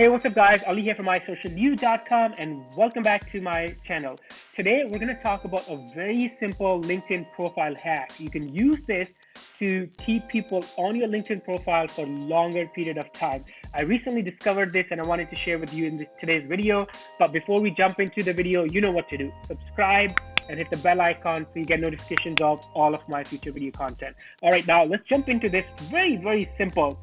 Hey, what's up guys? Ali here from mysocialyou.com and welcome back to my channel. Today we're going to talk about a very simple LinkedIn profile hack. You can use this to keep people on your LinkedIn profile for a longer period of time. I recently discovered this and I wanted to share with you in today's video. But before we jump into the video, you know what to do. Subscribe and hit the bell icon so you get notifications of all of my future video content. All right, now let's jump into this. Very simple.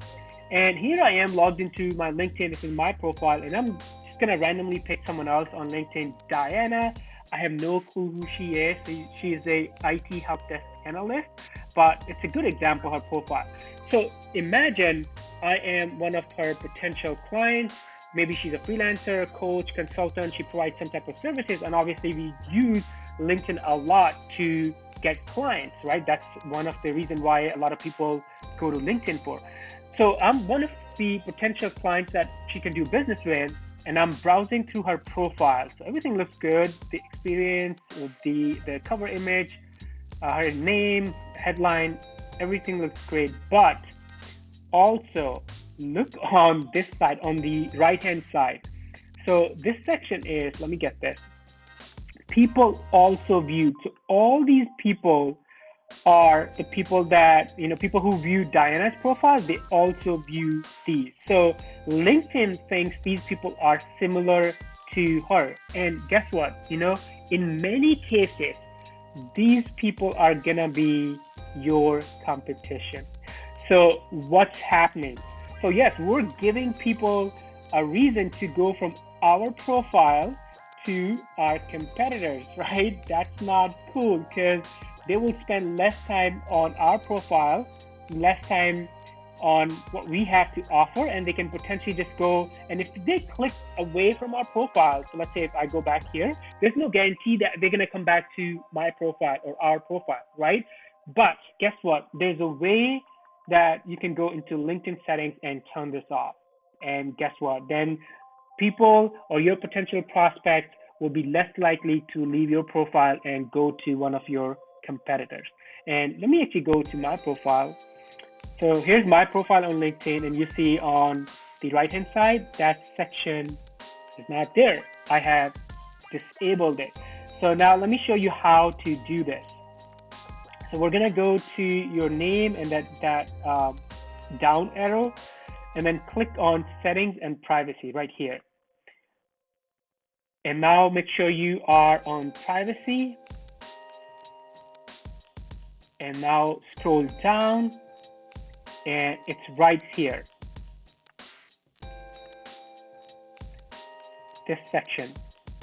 And here I am logged into my LinkedIn. This is my profile, and I'm just gonna randomly pick someone else on LinkedIn. Diana. I have no clue who she is. She is a IT help desk analyst, but it's a good example of her profile. So imagine I am one of her potential clients. Maybe she's a freelancer, coach, consultant. She provides some type of services, and obviously we use LinkedIn a lot to get clients, right? That's one of the reasons why a lot of people go to LinkedIn for. So I'm one of the potential clients that she can do business with, and I'm browsing through her profile. So everything looks good. The experience, the cover image, her name, headline, everything looks great. But also look on this side, on the right-hand side. So this section is, let me get this. People also viewed. So all these people are the people that, people who view Diana's profile, they also view these. So LinkedIn thinks these people are similar to her. And guess what? In many cases, these people are gonna be your competition. So what's happening? So yes, we're giving people a reason to go from our profile to our competitors, right? That's not cool because they will spend less time on our profile, less time on what we have to offer, and they can potentially just go, and if they click away from our profile, so let's say if I go back here, there's no guarantee that they're gonna come back to my profile or our profile, right? But guess what? There's a way that you can go into LinkedIn settings and turn this off. And guess what? Then people or your potential prospects will be less likely to leave your profile and go to one of your competitors. And let me actually go to my profile. So here's my profile on LinkedIn, and you see on the right hand side that section is not there. I have disabled it. So now let me show you how to do this. So we're gonna go to your name and that down arrow, and then click on settings and privacy right here. And now make sure you are on privacy. And now scroll down, and it's right here. This section,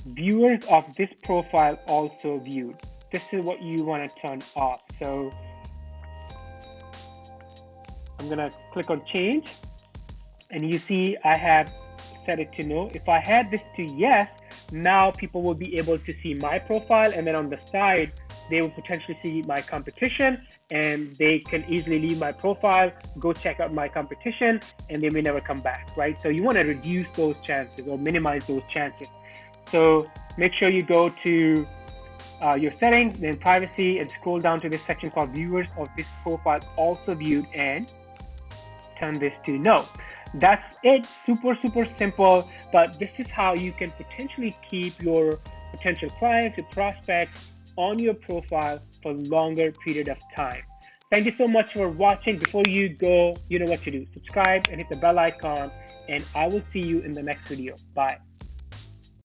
viewers of this profile also viewed. This is what you want to turn off. So I'm gonna click on change, and you see I have set it to no. If I had this to yes, now people will be able to see my profile, and then on the side, they will potentially see my competition, and they can easily leave my profile, go check out my competition, and they may never come back, right? So you want to reduce those chances or minimize those chances. So make sure you go to your settings, then privacy, and scroll down to this section called viewers of this profile also viewed, and turn this to no. That's it. Super simple, but this is how you can potentially keep your potential clients, your prospects on your profile for a longer period of time. Thank you so much for watching. Before you go, you know what to do. Subscribe and hit the bell icon, and I will see you in the next video. Bye.